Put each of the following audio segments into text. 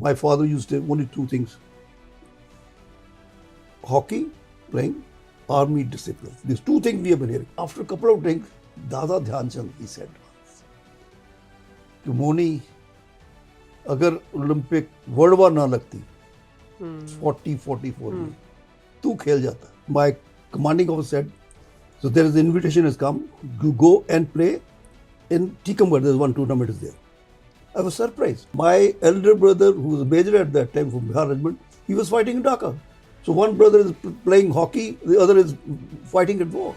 my father used to only two things: hockey, playing, army discipline. These two things we have been hearing. After a couple of drinks, Dada Dhyan Chand, he said once, कि मोनी अगर Olympic world war ना लगती 44 में तू खेल जाता. My commanding officer said, so there is the invitation has come, you go and play in Tikamgarh, there's one tournament is there. I was surprised. My elder brother, who was a major at that time from Bihar Regiment, he was fighting in Dhaka. So one brother is playing hockey, the other is fighting at war.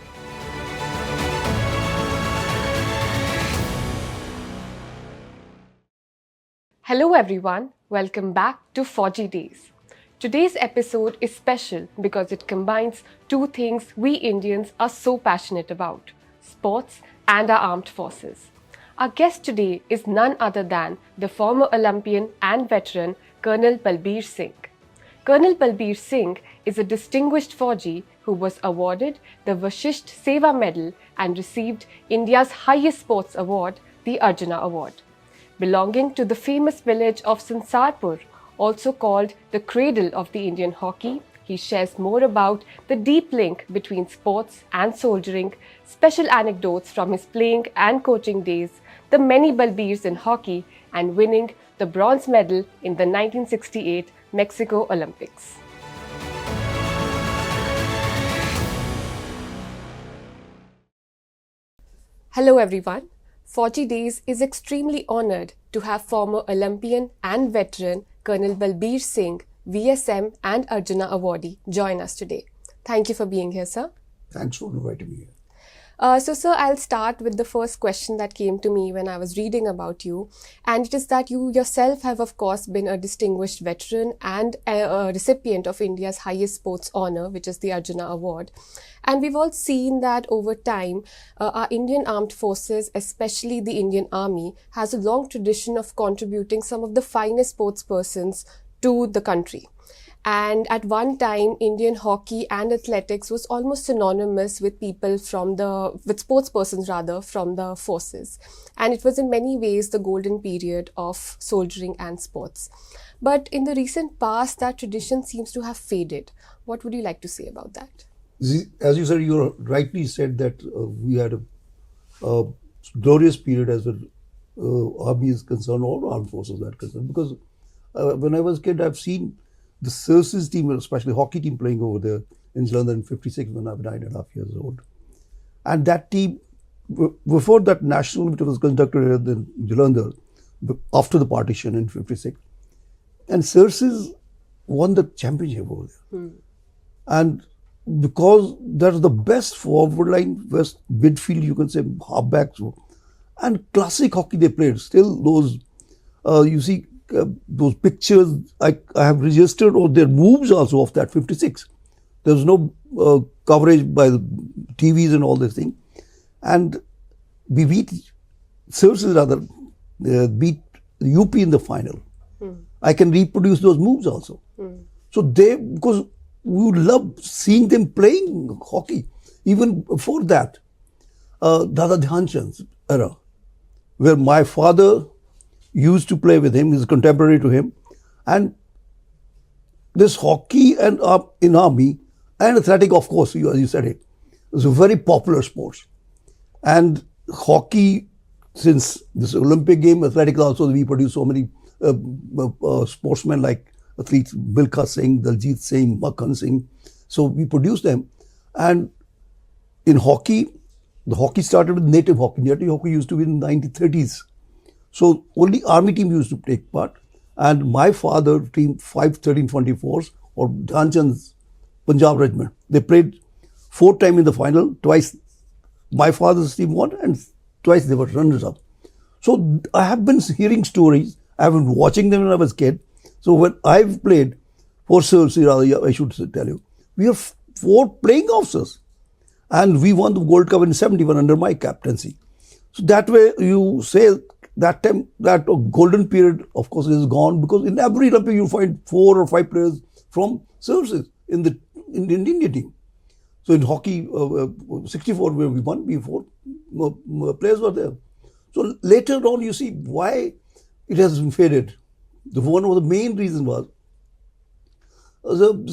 Hello everyone, welcome back to Fauji Days. Today's episode is special because it combines two things we Indians are so passionate about: sports and our armed forces. Our guest today is none other than the former Olympian and veteran Col Balbir Singh. Col Balbir Singh is a distinguished Fauji who was awarded the Vashisht Seva Medal and received India's highest sports award, the Arjuna Award. Belonging to the famous village of Sansarpur, also called the cradle of the Indian hockey, he shares more about the deep link between sports and soldiering, special anecdotes from his playing and coaching days, the many Balbirs in hockey, and winning the bronze medal in the 1968 Mexico Olympics. Hello everyone. Fauji Days is extremely honoured to have former Olympian and veteran Col Balbir Singh, VSM and Arjuna awardee, join us today. Thank you for being here, sir. Thanks for inviting me here. So, sir, I'll start with the first question that came to me when I was reading about you. And it is that you yourself have, of course, been a distinguished veteran and a recipient of India's highest sports honour, which is the Arjuna Award. And we've all seen that over time, our Indian armed forces, especially the Indian Army, has a long tradition of contributing some of the finest sports persons to the country. And at one time, Indian hockey and athletics was almost synonymous with sports persons from the forces. And it was in many ways the golden period of soldiering and sports. But in the recent past, that tradition seems to have faded. What would you like to say about that? As you said, you rightly said that we had a glorious period as well army is concerned, or armed forces are concerned. Because when I was a kid, I've seen the Services team, especially hockey team, playing over there in Jalandhar in 56 when I was 9.5 years old. And that team, before that national meet was conducted in Jalandhar, after the partition in 56, and Services won the championship over there. And because that's the best forward line, best midfield, you can say, halfbacks, and classic hockey they played. Still those, you see, those pictures I have registered, or their moves also of that 56. There was no coverage by the TVs and all this thing. And we beat Services beat UP in the final. I can reproduce those moves also. So because we love seeing them playing hockey. Even before that, Dada Dhyan Chand's era, where my father used to play with him, he's contemporary to him. And this hockey and in army and athletic, of course, as you said it, was a very popular sport. And hockey, since this Olympic game, athletics also, we produce so many sportsmen like athletes, Milkha Singh, Daljit Singh, Makhan Singh. So we produce them. And in hockey, the hockey started with native hockey. Native hockey used to be in the 1930s. So only army team used to take part. And my father, team 51324s, or Dhyan Chand's Punjab Regiment, they played 4 times in the final. Twice my father's team won and twice they were runners-up. So I have been hearing stories. I have been watching them when I was a kid. So when I've played for Services, I should tell you, we have 4 playing officers. And we won the Gold Cup in 71 under my captaincy. So that way you say that time, that golden period, of course, is gone, because in every Olympic you find 4 or 5 players from Services in the Indian team. So in hockey, 64 where we won, before players were there. So later on you see why it has faded. One of the main reasons was,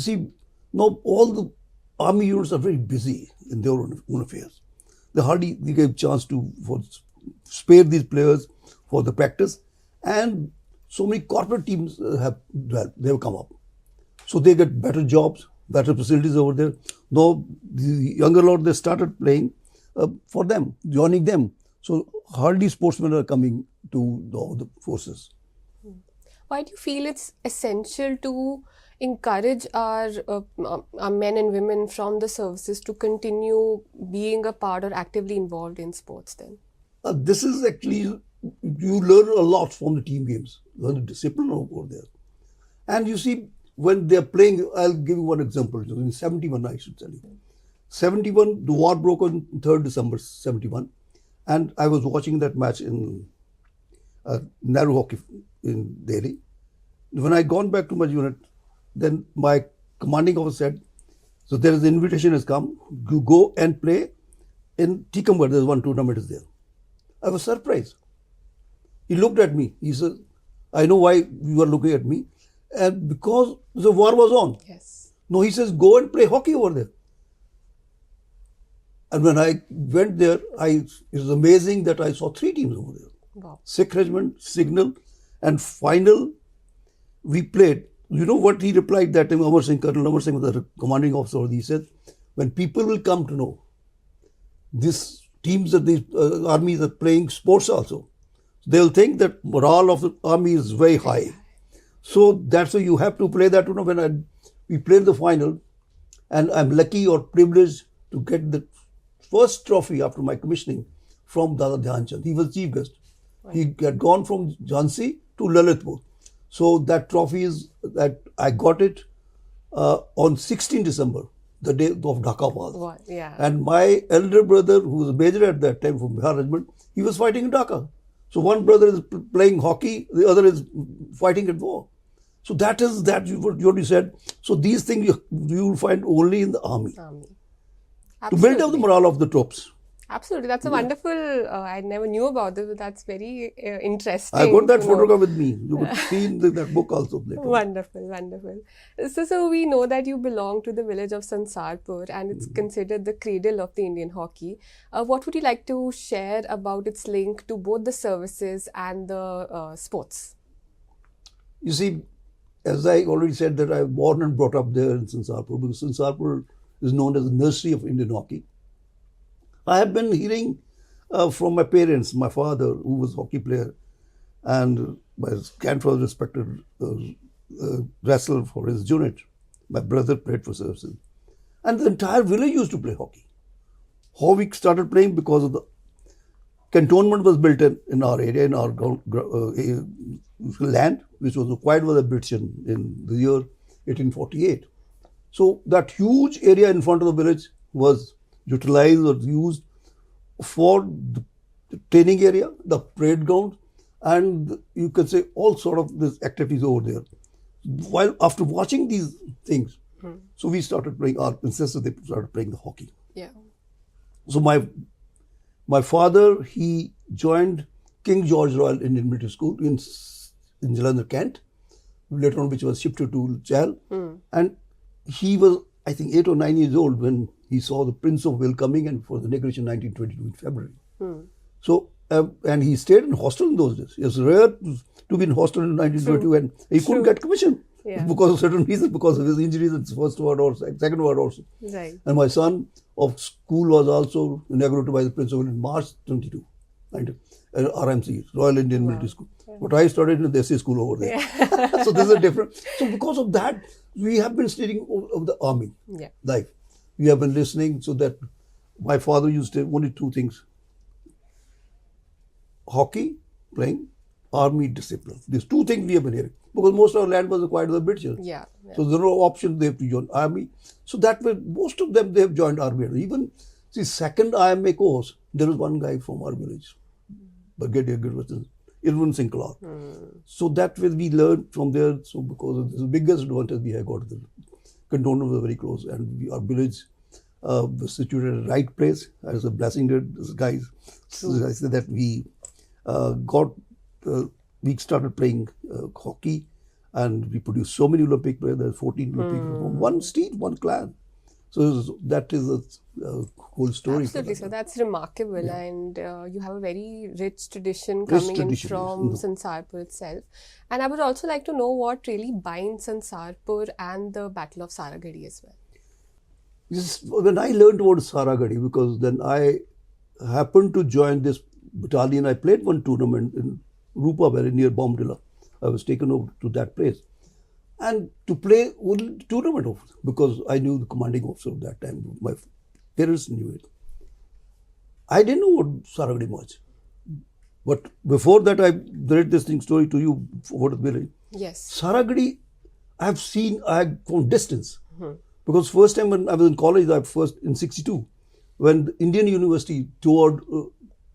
see, now all the army units are very busy in their own affairs. They hardly get a chance to spare these players for the practice, and so many corporate teams they have come up. So they get better jobs, better facilities over there. Now the younger lot, they started playing for them, joining them. So hardly sportsmen are coming to the forces. Why do you feel it's essential to encourage our men and women from the services to continue being a part or actively involved in sports then? This is actually, you learn a lot from the team games, learn the discipline over there. And you see, when they're playing, I'll give you one example. In 71, I should tell you. 71, the war broke on 3rd December 71. And I was watching that match in narrow hockey in Delhi. When I gone back to my unit, then my commanding officer said, so there is an invitation has come, you go and play in Tikambar, there's one tournament is there. I was surprised. He looked at me, he said, I know why you are looking at me. And because the war was on. Yes. No, he says, go and play hockey over there. And when I went there, it was amazing that I saw 3 teams over there. Wow. 6th Regiment, Signal, and final, we played. You know what he replied that time? Colonel Amar Singh was the commanding officer. He said, when people will come to know these teams of these armies are playing sports also, they'll think that morale of the army is very high. So that's why you have to play that. When we played the final, and I'm lucky or privileged to get the first trophy after my commissioning from Dada Dhyan Chand. He was chief guest. Right. He had gone from Jhansi to Lalitpur. So that trophy is that I got it on 16 December, the day of Dhaka Wall. What? Yeah. And my elder brother, who was a major at that time from Bihar Regiment, he was fighting in Dhaka. So one brother is playing hockey, the other is fighting at war. So that is what you said. So these things you will find only in the army. To build up the morale of the troops. Absolutely. That's a wonderful, I never knew about this, but that's very interesting. I got that photograph with me. You could see in that book also later. Wonderful, wonderful. So we know that you belong to the village of Sansarpur and it's considered the cradle of the Indian hockey. What would you like to share about its link to both the services and the sports? You see, as I already said that I was born and brought up there in Sansarpur, because Sansarpur is known as the nursery of Indian hockey. I have been hearing from my parents, my father, who was a hockey player, and my grandfather respected wrestled for his unit. My brother played for services. And the entire village used to play hockey. How we started playing because of the cantonment was built in our area, in our land, which was acquired by the British in the year 1848. So that huge area in front of the village was utilized or used for the training area, the parade ground, and you can say all sort of these activities over there. While after watching these things, so we started playing, our ancestors, they started playing the hockey. Yeah. So my father, he joined King George Royal Indian Military School in Jalandhar, Kent, later on which was shifted to Chal. And he was, I think, 8 or 9 years old when he saw the Prince of Wales coming in for the inauguration in 1922 in February. So, and he stayed in hostel in those days. It was rare to be in hostel in 1922 and he couldn't get commission because of certain reasons, because of his injuries in first war or second war also. Right. And my son of school was also inaugurated by the Prince of Wales in March 22, RMC, Royal Indian Military School. Yeah. But I studied in the SA school over there. Yeah. So this is different. So because of that, we have been studying of the army life. We have been listening, so that my father used to only 2 things: hockey, playing, army discipline. These 2 things we have been hearing. Because most of our land was acquired by the British. Yeah. So there were no option, they have to join army. So that way, most of them, they have joined army. Even the second IMA course, there was one guy from our village, Brigadier Irwin Singh Clark. So that way we learned from there. So because of this, the biggest advantage we have got, the cantonment was very close, and our village was situated at the right place. As a blessing to these guys, so I said that we got we started playing hockey, and we produced so many Olympic players. There's 14 Olympic from one street, one clan. So that is a whole story. Absolutely, so that's remarkable, and you have a very rich tradition Rich coming tradition, in from yes. Sansarpur itself. And I would also like to know what really binds Sansarpur and the Battle of Saragarhi as well. When I learned about Saragarhi, because then I happened to join this battalion. I played one tournament in Rupa Valley near Bombdilla. I was taken over to that place. And to play only tournament of, because I knew the commanding officer of that time. My parents knew it. I didn't know what Saragarhi much. But before that, I read this story to you for the village. Yes. Saragarhi, I have from distance. Because first time when I was in college, in 62, when the Indian University toured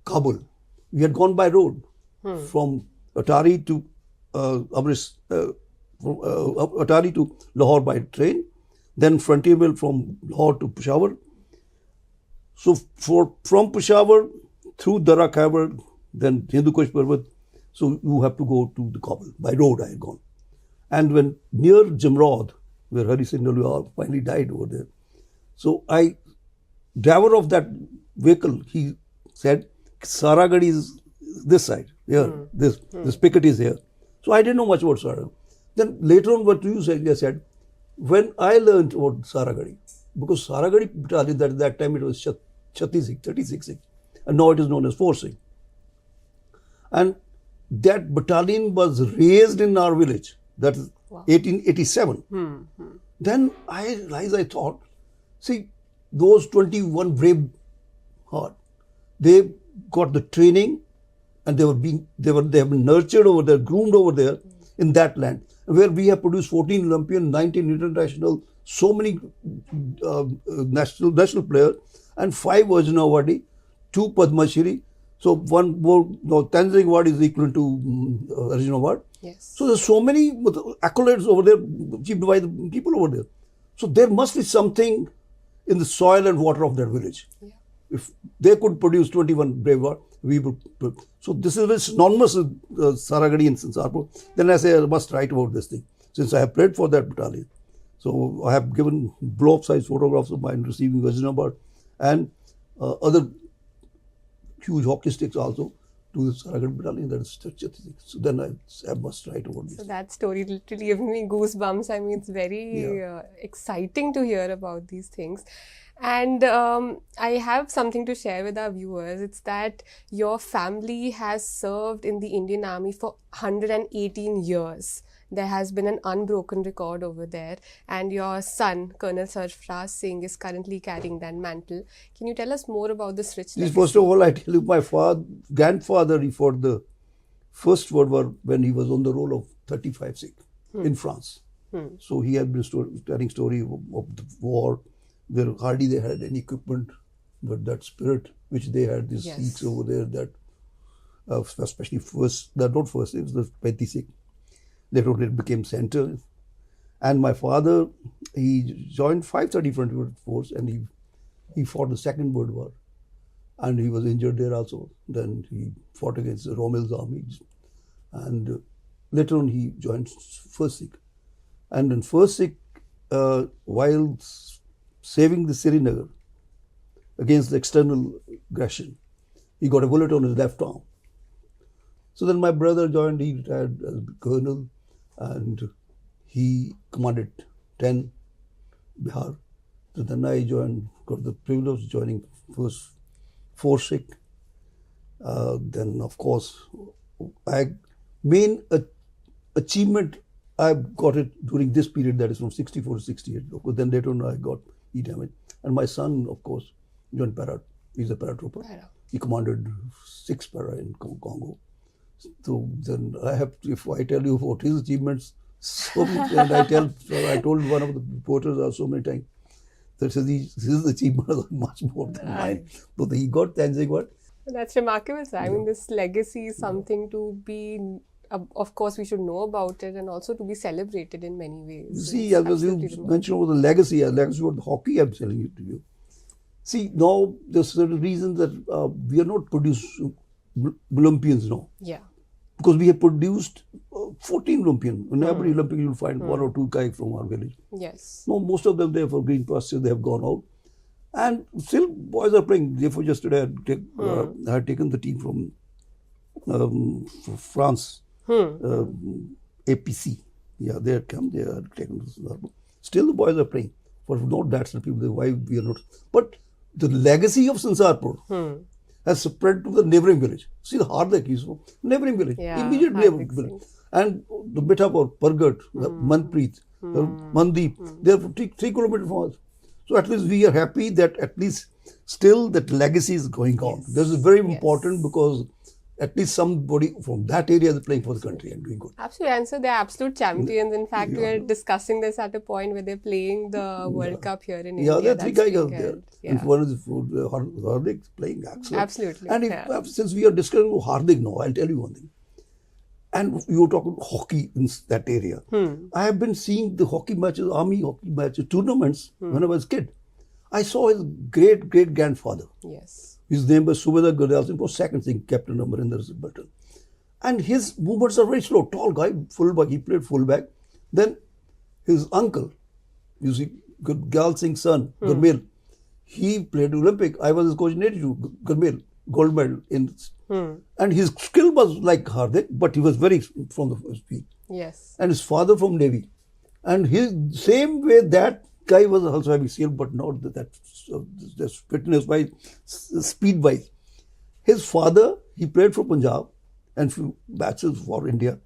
Kabul, we had gone by road from Atari to Atari to Lahore by train, then frontier mail from Lahore to Peshawar. So from Peshawar through Dara Khyber, then Hindu Kush Parvat, so you have to go to the Kabul. By road I had gone. And when near Jimrod, where Hari Singh Nalwar finally died over there, so driver of that vehicle, he said, Saragarhi is this side, here, this picket is here. So I didn't know much about Saragarhi. Then later on, what you said, I said, when I learned about Saragarhi, because Saragarhi battalion, at that time it was 36, and now it is known as 4 Singh. And that battalion was raised in our village, that is 1887. Then I realized, I thought, see, those 21 brave heart, they got the training, and they have been nurtured over there, groomed over there in that land, where we have produced 14 Olympian, 19 international, so many national players, and 5 Arjuna Awardee, 2 Padma Shri. So one more, Tenzing Award is equivalent to Arjuna Award. Yes. So there's so many accolades over there achieved by the people over there. So there must be something in the soil and water of that village. Yeah. If they could produce 21 brave heart, we would. So this is synonymous with Saragarhi and Sansarpur. Then I say I must write about this thing, since I have played for that battalion. So I have given blow-up-size photographs of mine receiving Arjuna Award and other huge hockey sticks also to the Saragarhi battalion. That is such a thing. So then I must write about this. So that story literally gives me goosebumps. I mean, it's very exciting to hear about these things. And I have something to share with our viewers. It's that your family has served in the Indian Army for 118 years. There has been an unbroken record over there. And your son, Col Sarfaraz Singh, is currently carrying that mantle. Can you tell us more about this rich legacy? First of all, I tell you, my grandfather, he fought the First World War when he was on the roll of 35 Sikh in France. So he had been telling story of the war, where hardly they had any equipment, but that spirit which they had, these Sikhs over there, that especially it was the 20 Sikh. Later on it became center. And my father, he joined 530 Frontier Force, and he fought the Second World War. And he was injured there also. Then he fought against Rommel's army. And later on he joined First Sikh. And in First Sikh, while saving the Srinagar against the external aggression, he got a bullet on his left arm. So then my brother joined, he retired as a colonel, and he commanded 10 Bihar. So then I got the privilege of joining first 4 Sikh. Then of course, main achievement I got it during this period, that is from 64 to 68. Then later on I got damage. And my son, of course, joined para. He's a paratrooper. He commanded 6 para in Congo. So then if I tell you about his achievements, so many, and I told one of the reporters so many times that his achievements are much more than mine. So he got Tenzing Award. That's remarkable, sir. I mean, this legacy is something to be, of course, we should know about it, and also to be celebrated in many ways. See, as you mentioned about the legacy of the hockey, I'm telling it to you. See, now there's certain reasons that we are not producing Olympians now. Yeah. because we have produced 14 Olympian. In every Olympic, you'll find one or two guys from our village. Yes. No, most of them, they have for green pastures, they have gone out. And still, boys are playing. Therefore, yesterday I had taken the team from France, APC. Yeah, they had come, they had taken Sansarpur. Still, the boys are playing. For not that, some people, why we are not. But the legacy of Sansarpur has spread to the neighboring village. See, the Hardik is from neighboring village, immediate neighboring village. And the Mithapur, Pargat, Manpreet, Mandeep, they are 3 kilometers from us. So at least we are happy that at least still that legacy is going on. This is very important because at least somebody from that area is playing for the country and doing good. Absolutely, and so they're absolute champions. In fact, we are discussing this at a point where they're playing the World Cup here in India. Yeah, there are 3 guys out there. Yeah. And one is Hardik playing excellent. Absolutely. And since we are discussing Hardik now, I'll tell you one thing. And you were talking hockey in that area. I have been seeing the hockey matches, army hockey matches, tournaments when I was a kid. I saw his great-great-grandfather. Yes. His name was Subedar Gurdiyal Singh, was second thing, captain number in the battle. And his movements are very slow. Tall guy, fullback, he played fullback. Then his uncle, you see, Gurdiyal Singh's son, Gurmil, he played Olympic. I was his coach in 82, Gurmil, gold medal. And his skill was like Hardik, but he was very from the speed. Yes. And his father from Navy. And his same way that guy was also having skill, but not that fitness wise, speed wise. His father, he played for Punjab and few matches for India.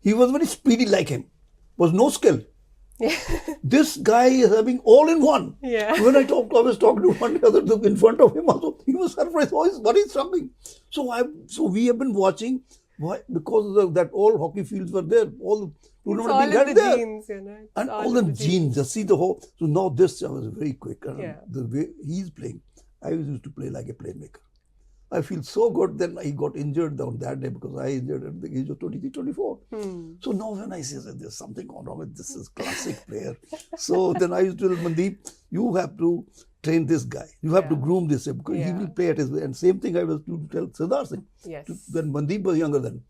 He was very speedy like him. Was no skill. This guy is having all in one. Yeah. When I was talking to one other in front of him also, he was surprised. Oh, what is something? So we have been watching. Why? Because of that all hockey fields were there. All the tournament all in the there. genes, you know. And all the genes. Just see the whole. So now this I was very quick. The way he's playing, I used to play like a playmaker. I feel so good. Then I got injured on that day because I injured at the age of 23, 24. So now when I say that there's something gone wrong with this is classic player. So then I used to tell Mandeep, you have to train this guy. You have to groom this because he will play at his way. And same thing I was to tell Sardar Singh. Yes. When Mandeep was younger then,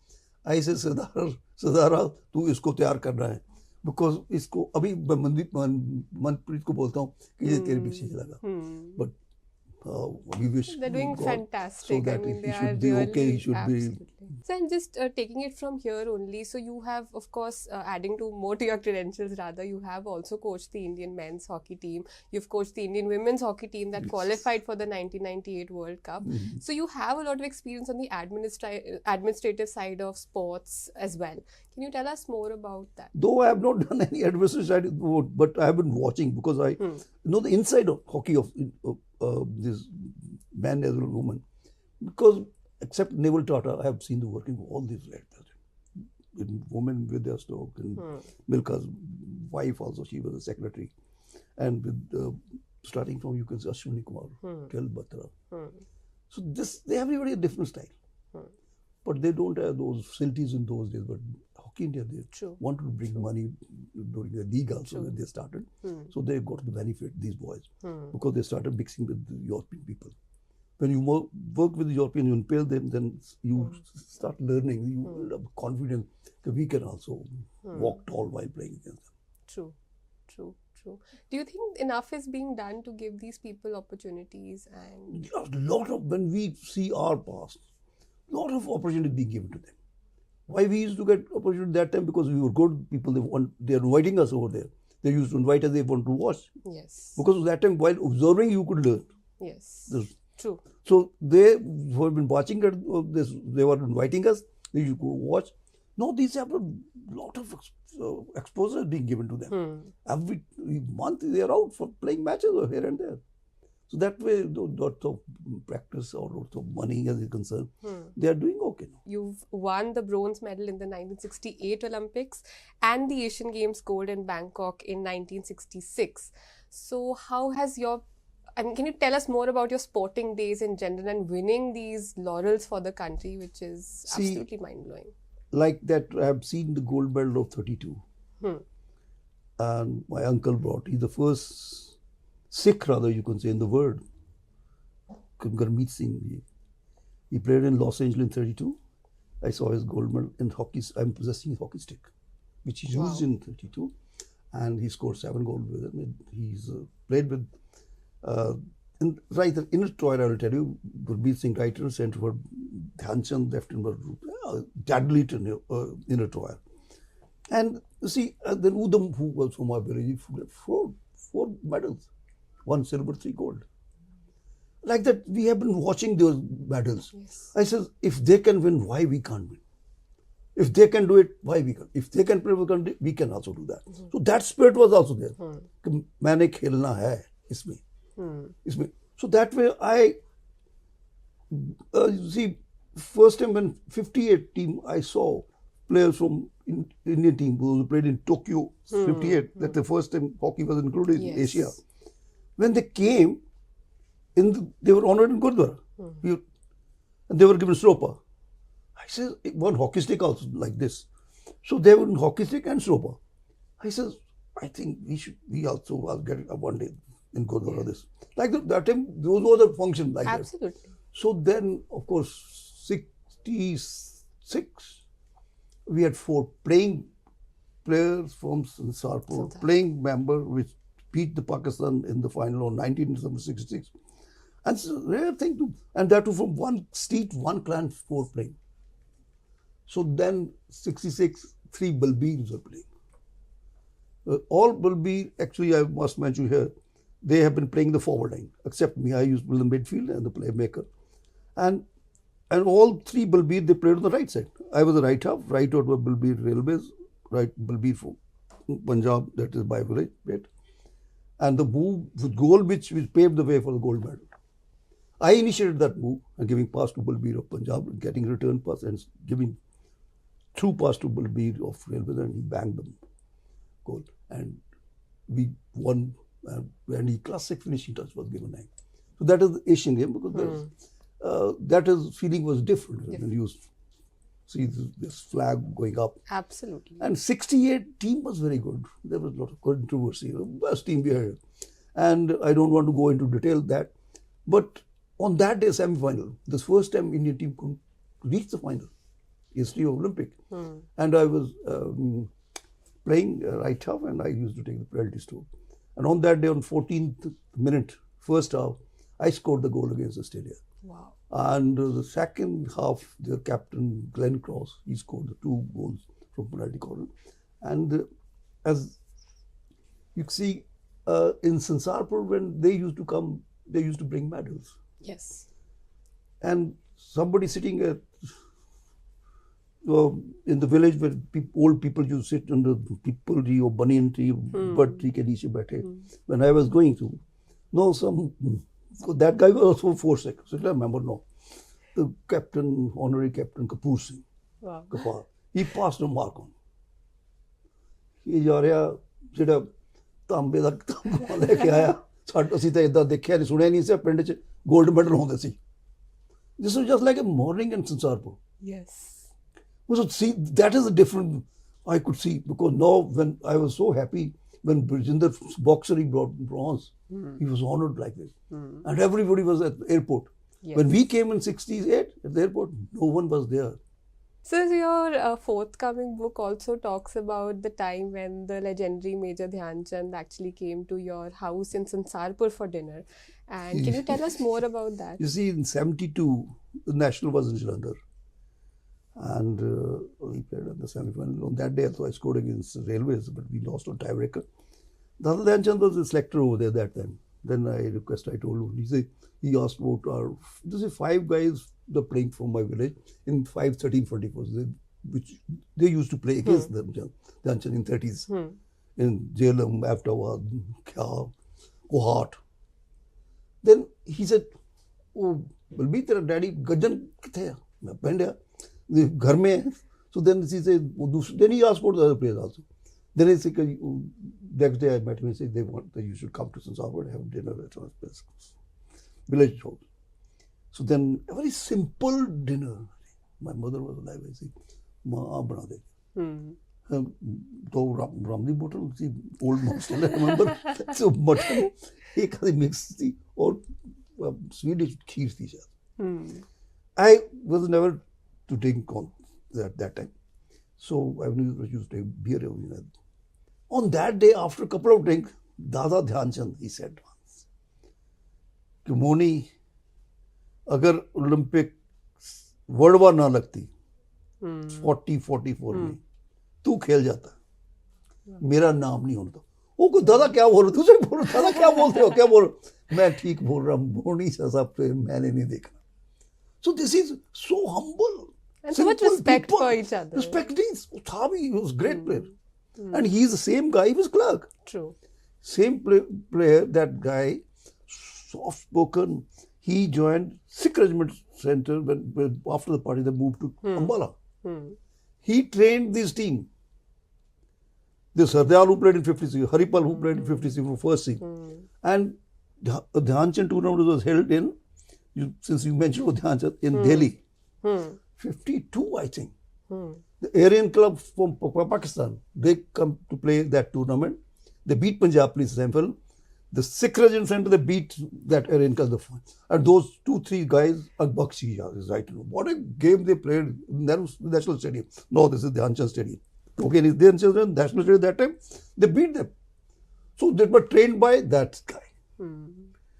I said, Sardar, तू इसको तैयार करना है. Because इसको अभी मनप्रीत को बोलता हूँ कि ये तेरे पीछे चलेगा. But we wish they're doing God fantastic. so that I mean, he should be really, okay. He should absolutely. be. So I'm just taking it from here only. So you have, of course, adding to more to your credentials rather, you have also coached the Indian men's hockey team. You've coached the Indian women's hockey team that qualified for the 1998 World Cup. So you have a lot of experience on the administrative side of sports as well. Can you tell us more about that? Though I have not done any administrative side, but I have been watching because I know the inside of hockey of this man as well as woman. Because except Naval Tata, I have seen the working of all these red players. In women with their Stoke and Milka's wife also, she was a secretary. And with starting from, you can say, Ashwini Kumar, Kel Batra. So they have a different style. But they don't have those facilities in those days. But Hockey India, they wanted to bring money during the league also when they started. So they got the benefit, these boys, because they started mixing with the European people. When you work with the European, you impale them, then you start learning, you have confidence that we can also walk tall while playing against them. True. Do you think enough is being done to give these people opportunities? And a lot of, when we see our past, a lot of opportunities being given to them. Why we used to get opportunity that time? Because we were good people. They are inviting us over there. They used to invite us. They want to watch. Yes. Because of that time, while observing, you could learn. Yes. True. So they who have been watching this. They were inviting us. They used to go watch. No, these have a lot of exposure being given to them. Every month they are out for playing matches here and there. So that way, lots of practice or lots of money as is concerned, they are doing okay now. You've won the bronze medal in the 1968 Olympics and the Asian Games gold in Bangkok in 1966. So how has can you tell us more about your sporting days in general and winning these laurels for the country, which is absolutely mind-blowing? Like that, I have seen the gold medal of 32. And my uncle brought, he's the first Sikh, rather, you can say, in the world. Gurmeet Singh. He played in Los Angeles in 32. I saw his gold medal in hockey. I'm possessing his hockey stick, which he used in 32, and he scored 7 goals with it. He's played with, in the inner tour, I will tell you, Balbir Singh right, centre for Dhyan Chand left in deadly inner tour. And you see, then Udam, who was from our village, he had four medals, 1 silver, 3 gold. Like that, we have been watching those medals. Yes. I said, if they can win, why we can't win? If they can do it, why we can't? If they can play for country, we can also do that. So that spirit was also there. कि मैंने खेलना है इसमें. So that way, see, first time when 58 team, I saw players from Indian team who played in Tokyo 58. That the first time hockey was included in Asia. When they came, they were honored in Gurdwara. And they were given slopa. I said, one hockey stick also like this. So they were in hockey stick and slopa. I said, I think we also will get one day in Gurdwara this. Like that time, those were the function like Absolutely. that. So then, of course, 66, we had 4 playing players from Sansarpur, playing member which beat the Pakistan in the final on 19 December 66. And it's a rare thing to, and that too from one street, one clan, 4 playing. So then 66, 3 Balbirs were playing. All Balbir, actually I must mention here, they have been playing the forward line, except me. I used the midfield and the playmaker. And all 3 Balbir, they played on the right side. I was the right half, right out were Balbir Railways, right Balbir from Punjab, that is by village, right? And the move with goal which paved the way for the gold medal. I initiated that move and giving pass to Balbir of Punjab, getting return pass and giving through pass to Balbir of Railways, and he banged the goal. And we won, and the classic finishing touch was given. So that is the Asian game, because that is feeling was different when you see this flag going up. Absolutely. And 68 team was very good. There was a lot of controversy. Best team we had. And I don't want to go into detail that. But on that day, semi-final, this first time Indian team could reach the final, history of Olympic. And I was playing right half, and I used to take the penalty stroke. And on that day, on 14th minute, first half, I scored the goal against Australia. Wow. And the second half, the captain, Glenn Cross, he scored the 2 goals from penalty corner. And as you see, in Sansarpur, when they used to come, they used to bring medals. Yes. And somebody sitting at in the village where old people used to sit under the people tree or banyan tree, but tree ke niche baithe. When I was going through, that guy was also 4 seconds. So I remember, the captain, honorary captain Kapoor Singh, Kapar, he passed a mark on. He ਜਾ ਰਿਹਾ ਜਿਹੜਾ ਤਾਂਬੇ ਦਾ ਤਾਂਬਾ ਲੈ ਕੇ ਆਇਆ, ਅਸੀਂ ਤਾਂ ਇਦਾਂ ਦੇਖਿਆ ਨਹੀਂ ਸੁਣਿਆ ਨਹੀਂ ਸੀ ਪਿੰਡ 'ਚ ਗੋਲਡ ਮੈਡਲ ਹੁੰਦੇ ਸੀ. This was just like a morning in Sansarpur. Yes. So see, that is a different, I could see, because now when I was so happy when Brijinder boxer he brought bronze, he was honored like this. And everybody was at the airport. Yes. When we came in 68 at the airport, no one was there. So your forthcoming book also talks about the time when the legendary Major Dhyan Chand actually came to your house in Sansarpur for dinner. And can you tell us more about that? You see, in 72, the national was in Jalandhar. And we played in the semi-final. On that day, also I scored against Railways, but we lost on tiebreaker. Dada Dhyan Chand was the selector over there that time. Then I told him, he asked about this is 5 guys the playing from my village in 5, 13, 24, which they used to play against them, Dhyan Chand in 30s, in Jhelum, Ahmedabad, Khar, Kohat. Then he said, oh, Balbir, tera daddy Gajan kithe hai? Main pendya. Ghar mein hai. So then he said, then he asked about the other players also. Then he said, next day I met him and said, you should come to Sansarpur and have dinner at our village house. So then a very simple dinner. My mother was alive. I said, Ma, aap bana de. So Ramli bottle, see, old mom still I remember. So mutton, ek aadhi mix thi, or Swedish kheer thi. I was never to drink at that time. So I used to take beer every night. On that day, after a couple of drinks, Dada Dhyanchand, he said once, कि मोनी अगर Olympic world war ना लगती 44 में तू खेल जाता, मेरा नाम नहीं होता. वो को दादा क्या बोल रहे, दूसरे बोल रहे, दादा क्या बोलते हो, क्या बोल रहे, मैं ठीक बोल रहा हूँ, मोनी जैसा प्लेयर मैंने नहीं देखा. So this is so humble. And so much respect for each other. Respect is Thavi, he was a great player. And he's the same guy, he was Clark. True. Same player, that guy, soft spoken. He joined Sikh Regiment Center when after the party they moved to Ambala. He trained this team. The Sardar who played in 56, Haripal who played in 56 for first team. And the Dhyanchand tournament was held in, since you mentioned Dhyanchand, in Delhi. 52, I think. The Aryan club from Pakistan, they come to play that tournament. They beat Punjab Police Rifle. The Sikh Regiment Center, they beat that Aryan club. And those 2-3 guys, Bakshi is right. What a game they played in the National Stadium. No, this is the Dhyanchand Stadium. Okay, in the National Stadium that time, they beat them. So they were trained by that guy.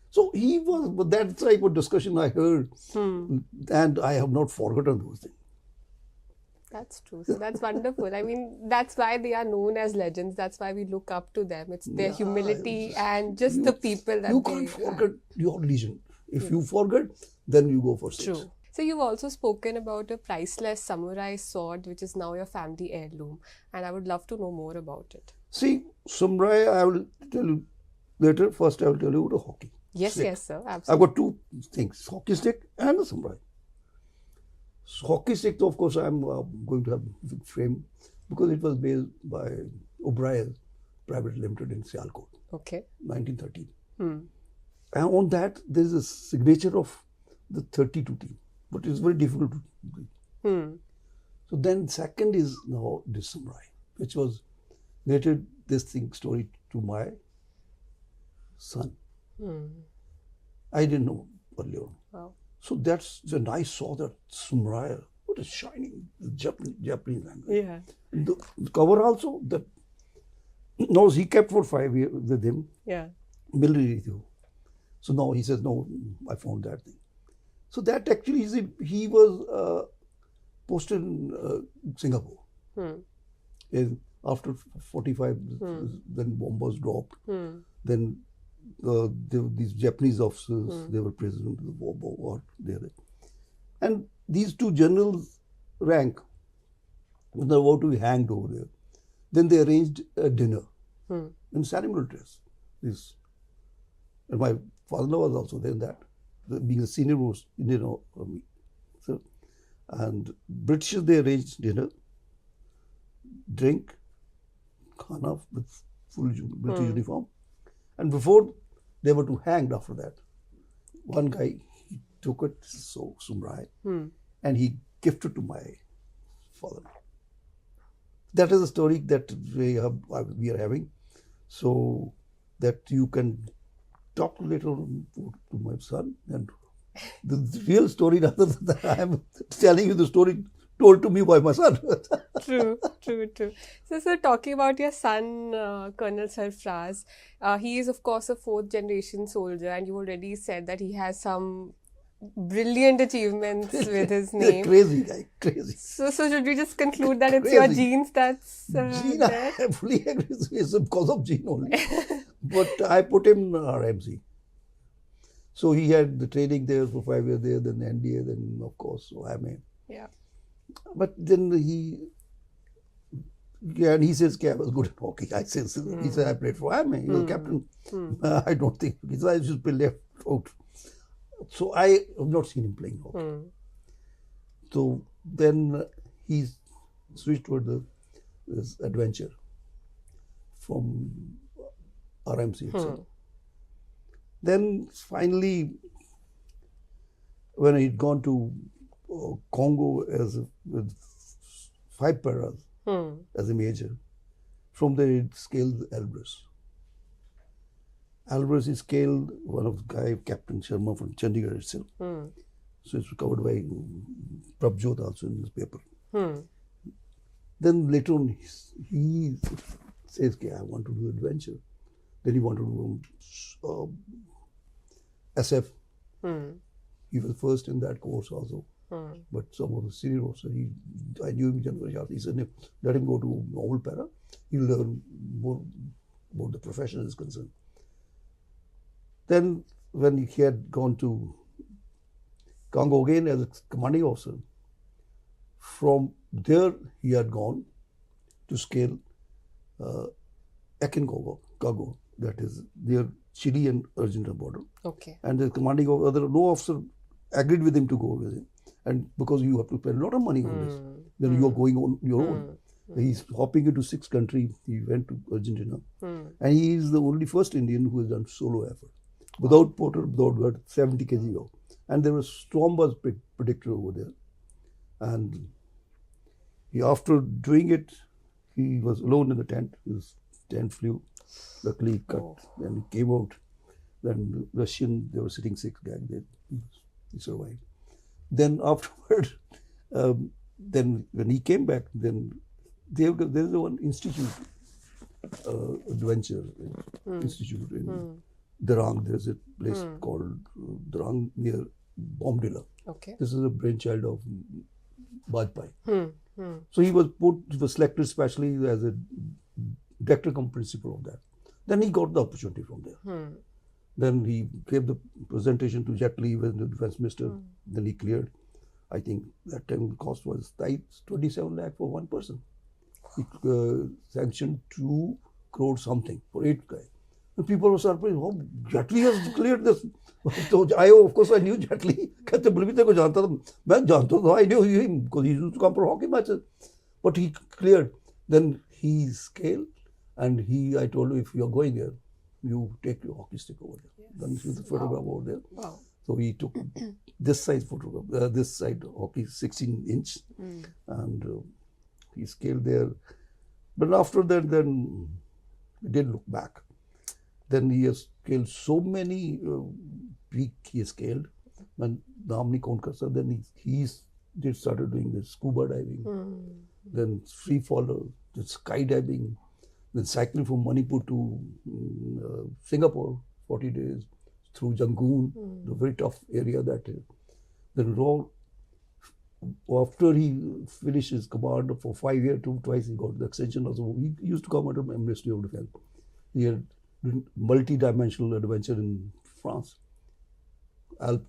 So he was, that type of discussion I heard, and I have not forgotten those things. That's true. So that's wonderful. I mean, that's why they are known as legends. That's why we look up to them. It's their humility and just the people that you can't forget your legend. If you forget, then you go for six. True. So you've also spoken about a priceless samurai sword, which is now your family heirloom, and I would love to know more about it. See, samurai, I will tell you later. First, I will tell you about hockey. Yes, stick. yes, sir. Absolutely. I've got two things: hockey stick and a samurai. So, hockey stick, of course, I'm going to have a frame because it was made by O'Brien Private Limited in Sialkot. Okay. 1913. And on that, there is a signature of the 32 team, but it's very difficult to read. So then, second is now this samurai, which was related this story to my son. I didn't know earlier on. Wow. So that's when I saw that samurai, what a shining Japanese language. Yeah. And the cover also, that no, he kept for 5 years with him. Yeah. Military. So now he says, no, I found that thing. So that actually, he was posted in Singapore. And after 45, then bombers dropped. Then these Japanese officers, they were present in the war there. And these two generals rank, when they were about to be hanged over there. Then they arranged a dinner in ceremonial dress. And my father-in-law was also there in that, being a senior most Indian army. So, and British, they arranged dinner, drink, khana with full British uniform. And before they were to hanged after that, one guy, he took it, so samurai, and he gifted to my father. That is a story that we are having, so that you can talk later on to my son. And the real story, rather than that, I am telling you the story told to me by my son. True. So, talking about your son, Colonel Sarfaraz, he is, of course, a 4th generation soldier, and you already said that he has some brilliant achievements with his name. Crazy guy, crazy. So should we just conclude that it's your genes that's Gene, there? I fully agree. It's because of Gene only. But I put him in RMC. So he had the training there for 5 years there, then NDA, then of course IMA. Yeah. But then he says, I was good at hockey. He said, I played for IMA. He was captain. I don't think. He said, I just play left out. So I have not seen him playing hockey. So then he switched toward this adventure from RMC itself. Then finally, when he'd gone to Congo with 5 paras as a major, from there he'd scaled Elbrus. Elbrus is scaled, one of the guy, Captain Sharma from Chandigarh itself. So it's covered by Prabjot also in this paper. Then later on, he says, okay, I want to do adventure. Then he wanted to do SF. He was first in that course also. But some of the senior officers, I knew him in January. He said, no, let him go to normal para. He'll learn more about the profession is concerned. Then when he had gone to Congo again as a commanding officer, from there he had gone to scale Congo, that is near Chile and Argentina border. Okay. And the commanding officer, no officer agreed with him to go with him. And because you have to spend a lot of money on this, then you are going on your own. He's hopping into 6 countries. He went to Argentina. And he is the only first Indian who has done solo effort. Without porter, without guard, 70 kg off. And there was storm was predicted over there. And after doing it, he was alone in the tent. His tent flew. Luckily, he cut and he came out. Then Russian, they were sitting 6 guys there. He survived. Then afterward, then when he came back, then there's one institute, adventure institute in Darang. There's a place called Darang near Bombdilla. Okay. This is a brainchild of Bajpai. So he was selected specially as a director cum principal of that. Then he got the opportunity from there. Then he gave the presentation to Jet Li, when the defense minister. Then he cleared. I think that time the cost was 27 lakh for one person. He sanctioned 2 crore something for 8 guys. And people were surprised. Oh, Jet Li has cleared this. So of course I knew Jet Li. I knew him because he used to come for hockey matches. But he cleared. Then he scaled, and I told him, if you are going there, you take your hockey stick over there. Then you see the photograph over there. Wow. So he took this size photograph, this side hockey, 16-inch, and he scaled there. But after that, then he did look back. Then he has scaled so many peak he has scaled. When naam nahi count kar sakta, then he started doing the scuba diving, then free faller, then skydiving, then cycling from Manipur to Singapore, 40 days, through Yangon, the very tough area that is. Then after he finished his command for 5 years, twice he got the extension also. He used to come under Ministry of Defense. He had multi-dimensional adventure in France. Alp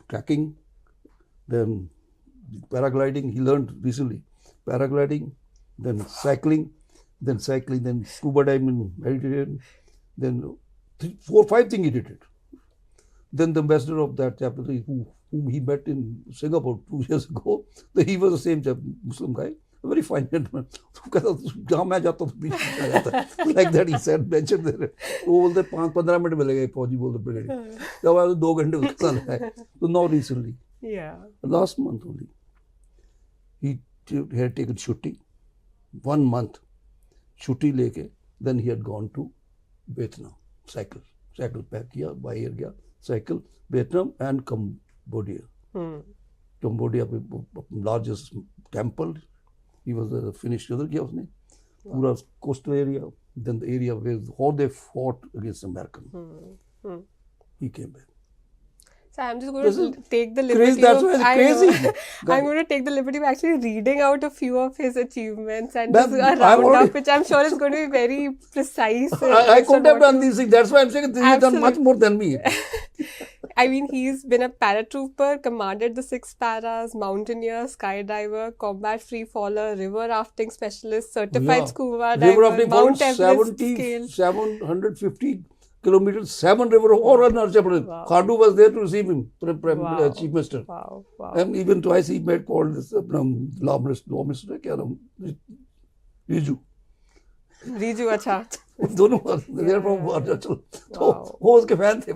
trekking, then paragliding, he learned recently. Paragliding, then cycling, then scuba diving in Mediterranean, then 4 or 5 things he did it. Then the ambassador of that chapter, whom he met in Singapore 2 years ago, he was the same Muslim guy, a very fine gentleman. Like that he said, mentioned there. वो बोलते 5-15 minute मिलेगा फौजी बोलते brigadier. जब आए 2 घंटे उसका लगाए. So now recently, last month only, he had taken shooting, 1 month छुट्टी लेके, then he had gone to Vietnam, cycle pack किया, by air गया, cycle, Vietnam and Cambodia. Cambodia पे largest temple, he was finished उधर किया उसने, पूरा coastal area, then the area where how they fought against American. He came back. So I'm just going to take the liberty I'm going to take the liberty of actually reading out a few of his achievements and just a roundup, which I'm sure is going to be very precise. I couldn't have done these things. That's why I'm saying he's done much more than me. I mean, he's been a paratrooper, commanded the 6 paras, mountaineer, skydiver, combat free faller, river rafting specialist, certified scuba diver, Mount Everest scale. 750 kilometers, 7 river or Nursery. Khandu was there to receive him, Chief Minister. Wow. And even twice he met called this law minister, Riju, अच्छा. दोनों they are from Arunachal. तो वो उसके fan थे.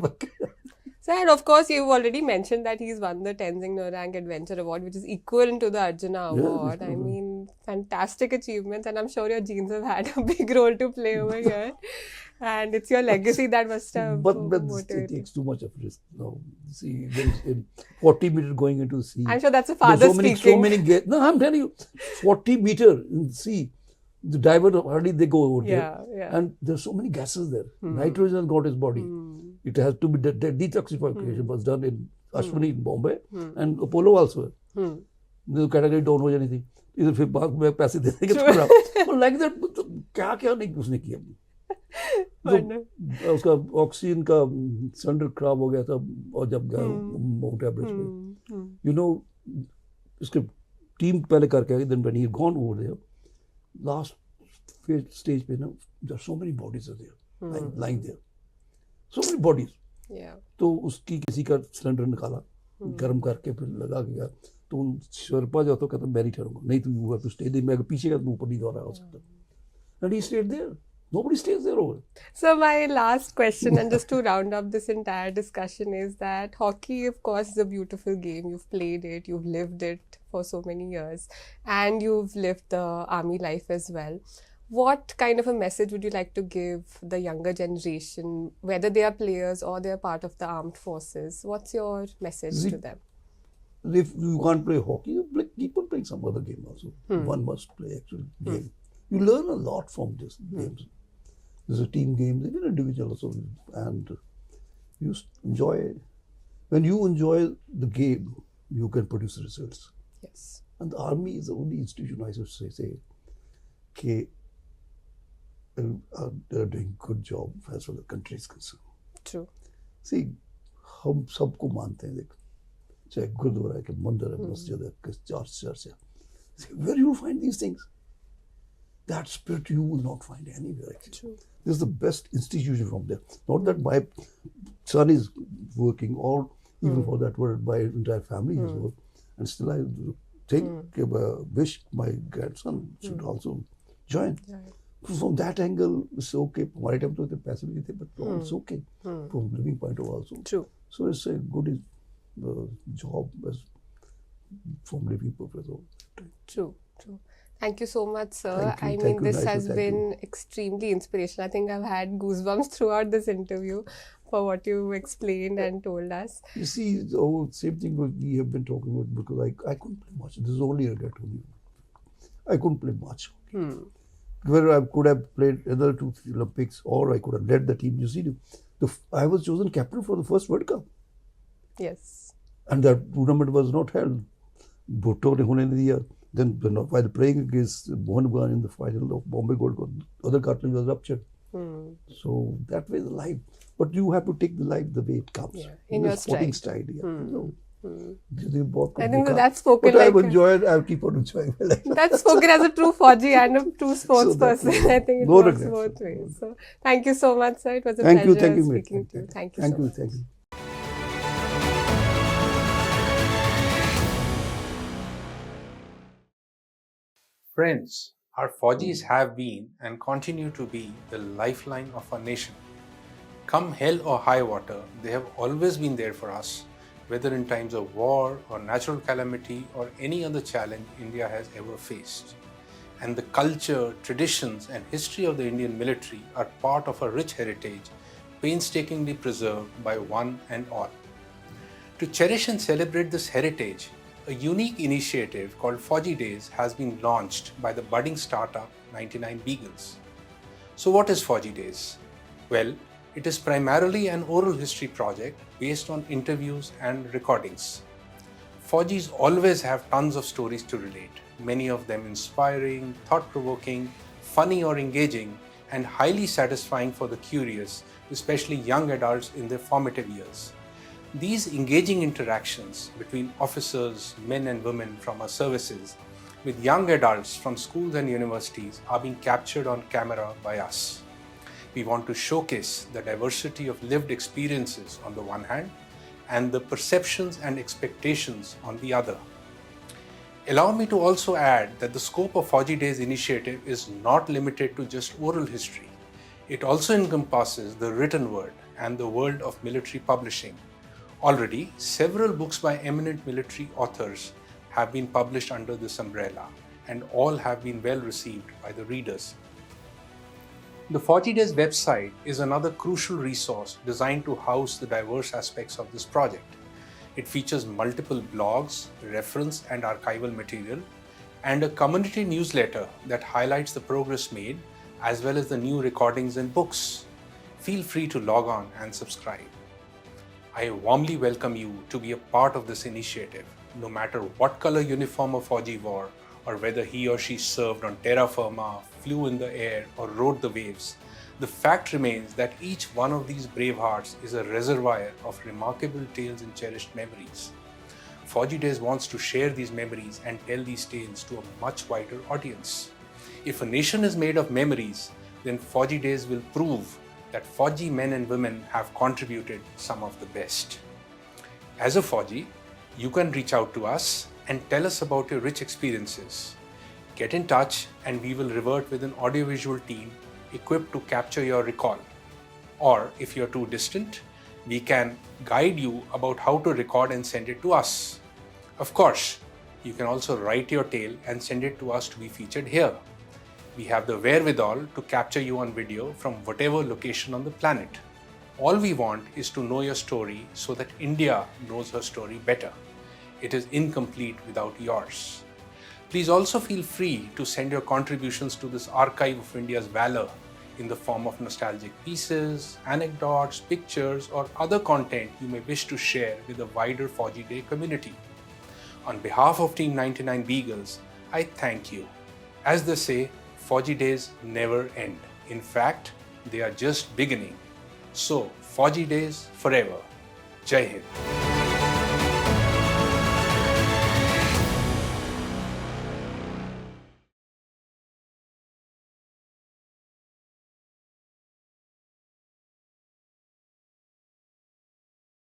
So, and of course, you've already mentioned that he's won the Tenzing Norang Adventure Award, which is equivalent to the Arjuna Award. I mean, fantastic achievements, and I'm sure your genes have had a big role to play over here. And it's your legacy that must have But it motivated. takes too much of risk. No, see, in 40 meters going into the sea. I'm sure that's a There's father so many speaking. no, I'm telling you, 40 meter in the sea. The diver hardly they go over there. Yeah. And there's so many gases there. Nitrogen has got his body. It has to be detoxification was done in Ashwini in Bombay and Apollo also. The category don't know anything. इधर फिर बाद में पैसे दे देंगे थोड़ा. But like that, क्या नहीं उसने किया. तो उसका ऑक्सीजन का सिलेंडर खराब हो गया था और जब गया माउंट एवरेस्ट पे. You know, इसके टीम पहले करके then when he had gone over there, last stage पे ना, there are so many bodies are there, lying there. So many bodies. Yeah. तो उसकी किसी का सिलेंडर निकाला, गर्म करके फिर लगा के गया. तो शर्पा जो तो कहता मैं नहीं ठहरूंगा, नहीं तुम you have to stay there, मैं पीछे का ऊपर नहीं दौड़ा हो सकता. And he stayed there. Nobody stays there over. So my last question, and just to round up this entire discussion, is that hockey, of course, is a beautiful game. You've played it, you've lived it for so many years, and you've lived the army life as well. What kind of a message would you like to give the younger generation, whether they are players or they are part of the armed forces? What's your message to them? If you can't play hockey, keep on playing some other game also. One must play actual game. You learn a lot from this games. There's a team game, even individual also, and you enjoy it. When you enjoy the game, you can produce results. Yes. And the army is the only institution I should say okay, they're doing good job as far as the country is concerned. True. See, हम सबको मानते हैं, देख, चाहे गुरुद्वारा है, मंदिर है, मस्जिद है, चर्च है. Where you find these things? That spirit you will not find anywhere. Actually. This is the best institution from there. Not that my son is working, or even for that word, my entire family is working, and still I think, wish my grandson should also join. Yeah. From that angle, it's okay. My time to the passive, but it's okay from living point of also. True. So it's a good job as from living purpose. True. Thank you so much, sir. I mean, this has been extremely inspirational. I think I've had goosebumps throughout this interview for what you explained and told us. You see, the same thing we have been talking about, because I couldn't play much. This is only a regret only. I couldn't play much. Where I could have played another 2 Olympics, or I could have led the team. You see, I was chosen captain for the first World Cup. Yes. And that tournament was not held. Bhutto ne hone nahi diya. Then while playing against Mohan Bagan in the final of Bombay Gold, other cartilage was ruptured. So that way the life. But you have to take the life the way it comes. Yeah, in your sporting stride. style. I think that's spoken but like... I've enjoyed, I'll keep on enjoying my life. That's spoken as a true Fauji and a true sports person. I think it works both ways. So thank you so much, sir. It was a pleasure speaking to you. Thank you so much. Thank you. Friends, our Faujis have been and continue to be the lifeline of our nation. Come hell or high water, they have always been there for us, whether in times of war or natural calamity or any other challenge India has ever faced. And the culture, traditions and history of the Indian military are part of a rich heritage, painstakingly preserved by one and all. To cherish and celebrate this heritage, a unique initiative called Fauji Days has been launched by the budding startup 99 Beagles. So what is Fauji Days? Well, it is primarily an oral history project based on interviews and recordings. Faujis always have tons of stories to relate, many of them inspiring, thought-provoking, funny or engaging, and highly satisfying for the curious, especially young adults in their formative years. These engaging interactions between officers, men and women from our services, with young adults from schools and universities are being captured on camera by us. We want to showcase the diversity of lived experiences on the one hand and the perceptions and expectations on the other. Allow me to also add that the scope of Fauji Days initiative is not limited to just oral history. It also encompasses the written word and the world of military publishing. Already, several books by eminent military authors have been published under this umbrella, and all have been well received by the readers. The Fauji Days website is another crucial resource designed to house the diverse aspects of this project. It features multiple blogs, reference and archival material, and a community newsletter that highlights the progress made as well as the new recordings and books. Feel free to log on and subscribe. I warmly welcome you to be a part of this initiative, no matter what color uniform a Fauji wore, or whether he or she served on terra firma, flew in the air, or rode the waves. The fact remains that each one of these brave hearts is a reservoir of remarkable tales and cherished memories. Fauji Days wants to share these memories and tell these tales to a much wider audience. If a nation is made of memories, then Fauji Days will prove that Fauji men and women have contributed some of the best. As a Fauji, you can reach out to us and tell us about your rich experiences. Get in touch and we will revert with an audiovisual team equipped to capture your recall. Or if you're too distant, we can guide you about how to record and send it to us. Of course, you can also write your tale and send it to us to be featured here. We have the wherewithal to capture you on video from whatever location on the planet. All we want is to know your story so that India knows her story better. It is incomplete without yours. Please also feel free to send your contributions to this archive of India's valor in the form of nostalgic pieces, anecdotes, pictures, or other content you may wish to share with the wider Fauji Day community. On behalf of Team 99 Beagles, I thank you. As they say, Fauji Days never end. In fact, they are just beginning. So, Fauji Days forever. Jai Hind.